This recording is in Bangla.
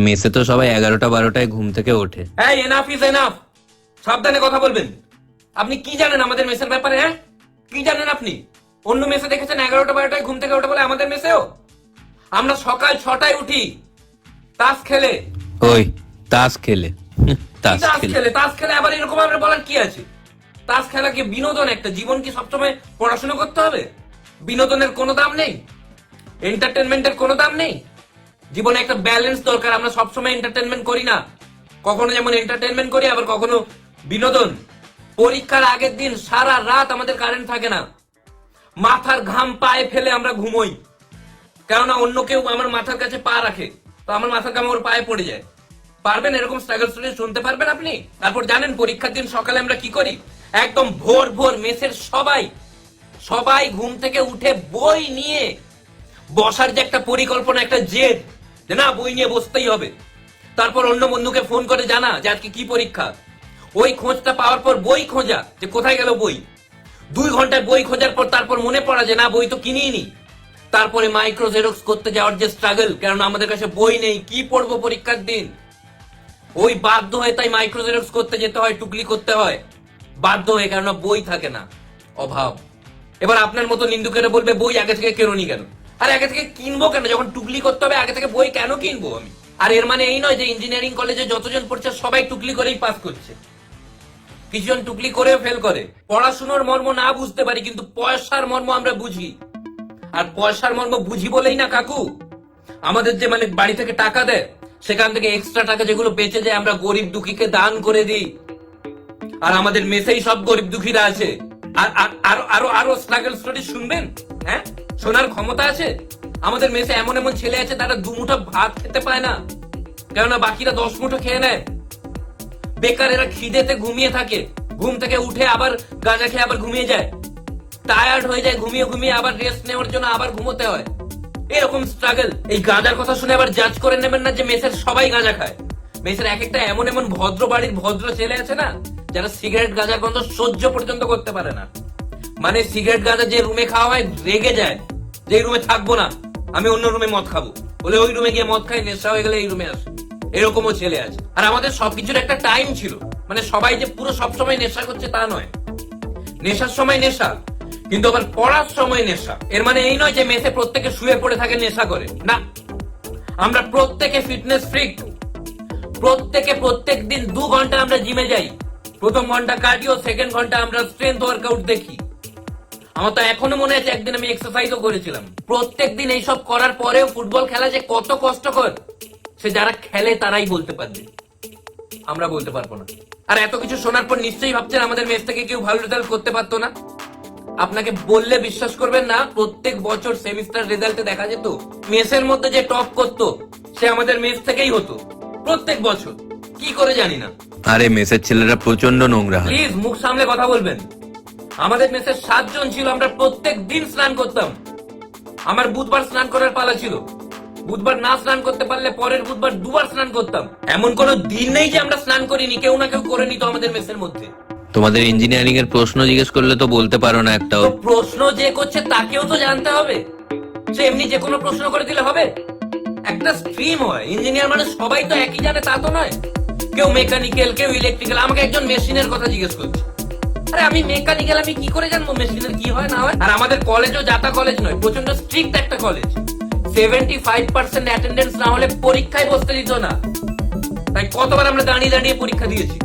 মেসে তো সবাই 11টা-12টায় ঘুম থেকে ওঠে। এই এনাফ ইজ এনাফ, সাবধানে কথা বলবেন। আপনি কি জানেন আমাদের মেসের ব্যাপারে? হ্যাঁ, কি জানেন আপনি? অন্য মেসে দেখেছেন 11টা-12টায় ঘুম থেকে ওঠে বলে, আমাদের মেসেও আমরা সকাল 6টায় উঠি তাস খেলে। ওই তাস খেলে তাস খেলে তাস খেলে আবার এরকম আমরা বলার কি আছে? তাস খেলা কি বিনোদন? একটা জীবন কি সবসময় পড়াশোনা করতে হবে? বিনোদনের কোনো দাম নেই, এন্টারটেনমেন্টের কোনো দাম নেই। জীবনে একটা ব্যালেন্স দরকার। আমরা সবসময় এন্টারটেনমেন্ট করি না, কখনো যেমন এন্টারটেনমেন্ট করি আবার কখনো বিনোদন। পরীক্ষার আগের দিন সারা রাত আমাদের কারেন্ট থাকে না, মাথার ঘাম পায়ে ফেলে আমরা ঘুমোই, কেননা অন্য কেউ আমার মাথার কাছে পা রাখে, তো আমার মাথার ঘাম ওর পায়ে পড়ে যায়। পারবেন এরকম স্ট্রাগল স্টোরি শুনতে পারবেন আপনি? তারপর জানেন পরীক্ষার দিন সকালে আমরা কি করি? একদম ভোর ভোর মেসের সবাই ঘুম থেকে উঠে বই নিয়ে বসার যে একটা পরিকল্পনা, একটা জেদ, যে না বই নিয়ে বসতেই হবে। তারপর অন্য বন্ধুকে ফোন করে জানা যে আজকে কি পরীক্ষা। ওই খোঁজটা পাওয়ার পর বই খোঁজা, যে কোথায় গেল বই। 2 ঘন্টায় বই খোঁজার পর তারপর মনে পড়া যে না বই তো কিনেই নি। তারপরে মাইক্রো জেরক্স করতে যাওয়ার যে স্ট্রাগল, কারণ আমাদের কাছে বই নেই, কি পড়বো পরীক্ষার দিন। ওই বাধ্য হয়ে তাই মাইক্রো জেরক্স করতে যেতে হয়, টুকলি করতে হয় বাধ্য হয়ে, কারণ বই থাকে না, অভাব। এবার আপনার মতো নিন্দুকেরা বলবে বই আগে থেকে কেননি কেন? আর আগে থেকে কিনবো কেন? যখন টুকলি করতে হবে আগে থেকে বই কেন কিনবো আমি? আর এর মানে এই নয় যে ইঞ্জিনিয়ারিং কলেজে যতজন পড়ছে সবাই টুকলি করেই পাস করছে। কিছুজন টুকলি করেও ফেল করে। পড়াশোনার মর্ম না বুঝতে পারি, কিন্তু পয়সার মর্ম আমরা বুঝি। আর পয়সার মর্ম বুঝি বলেই না কাকু আমাদের যে মানে বাড়ি থেকে টাকা দেয়, সেখান থেকে এক্সট্রা টাকা যেগুলো বেঁচে যায় আমরা গরিব দুঃখীকে দান করে দিই। আর আমাদের মেসেই সব গরিব দুঃখীরা আছে। আর আরো আরো আরো স্ট্রাগল স্টোরি শুনবেন? হ্যাঁ, শোনার ক্ষমতা আছে? আমাদের মেসে এমন এমন ছেলে আছে তারা 2 মুঠো ভাত খেতে পায় না, কেননা বাকিরা 10 মুঠো খেয়ে নেয়। বেকার এরা খিদেতে ঘুমিয়ে থাকে, ঘুম থেকে উঠে আবার গাঁজা খেয়ে আবার ঘুমিয়ে যায়, টায়ার্ড হয়ে যায়, ঘুমিয়ে ঘুমিয়ে আবার রেস্ট নেওয়ার জন্য আবার ঘুমোতে হয়। এরকম স্ট্রাগল। এই গাঁজার কথা শুনে আবার জাজ করে নেবেন না যে মেসের সবাই গাঁজা খায়। মেসের এক একটা এমন এমন ভদ্র বাড়ির ভদ্র ছেলে আছে না, যারা সিগারেট গাঁজার গন্ধ সহ্য পর্যন্ত করতে পারে না। মানে সিগারেট গাঁজা যে রুমে খাওয়া হয় রেগে যায়, যে এই রুমে থাকবো না, আমি অন্য রুমে মদ খাবো বলে ওই রুমে গিয়ে মদ খাই, নেশা হয়ে গেলে এই রুমে আসে। এরকমও ছেলে আছে। আর আমাদের সবকিছুর একটা টাইম ছিল, মানে সবাই যে পুরো সবসময় নেশা করছে তা নয়। নেশার সময় নেশা, কিন্তু আবার পড়ার সময় নেশা। এর মানে এই নয় যে মেসে প্রত্যেকে শুয়ে পড়ে থাকে নেশা করে, না। আমরা প্রত্যেকে ফিটনেস ফ্রিক। প্রত্যেকে প্রত্যেক দিন 2 ঘন্টা আমরা জিমে যাই। প্রথম ঘন্টা কার্ডিও, সেকেন্ড ঘন্টা আমরা স্ট্রেংথ ওয়ার্কআউট দেখি। আমার তো এখনো মনে আছে একদিন আমি এক্সারসাইজও করেছিলাম। প্রত্যেক দিন এইসব করার পরেও ফুটবল খেলা যে কত কষ্টকর, সে যারা খেলে তারাই বলতে পারবে, আমরা বলতে পারবো না। আর এত কিছু শোনার পর নিশ্চয়ই ভাবছেন আমাদের মেস থেকে কেউ ভালো রেজাল্ট করতে পারতো না। আপনাকে বললে বিশ্বাস করবেন না, প্রত্যেক বছর সেমিস্টার রেজাল্টে দেখা যেত মেসের মধ্যে যে টপ করতো সে আমাদের মেস থেকেই হতো প্রত্যেক বছর। কি করে জানি না। আরে মেসের ছেলেরা প্রচন্ড নোংরা হয়। প্লিজ মুখ সামলে কথা বলবেন। আমাদের মেসের 7 জন ছিল, আমরা প্রত্যেক দিন স্নান করতাম। আমার বুধবার স্নান করার পালা ছিল, বুধবার না স্নান করতে পারলে পরের বুধবার 2 বার স্নান করতাম। এমন কোন দিন নেই যে আমরা স্নান করিনি, কেউ না কেউ করে নিত আমাদের মেসের মধ্যে। তোমাদের ইঞ্জিনিয়ারিং এর প্রশ্ন জিজ্ঞেস করলে তো বলতে পারো না একটাও। তো প্রশ্ন যে করছে তাকেও তো জানতে হবে, সে এমনি যে কোনো প্রশ্ন করে দিলে হবে? একটা স্ট্রিম হয়, ইঞ্জিনিয়ার মানে সবাই তো একই জানে তা তো নয়। কেউ মেকানিক্যাল, কেউ ইলেকট্রিক্যাল। আমাকে একজন মেশিনের কথা জিজ্ঞেস করছে, আরে আমি মেকানিক্যাল, আমি কি করে জানবো মেশিনের কি হয় না হয়? আর আমাদের কলেজও যাতা কলেজ নয়, প্রচন্ড স্ট্রিক্ট একটা কলেজ। 75% অ্যাটেন্ডেন্স না হলে পরীক্ষায় বসতে দিত না। তাই কতবার আমরা দাঁড়িয়ে দাঁড়িয়ে পরীক্ষা দিয়েছি।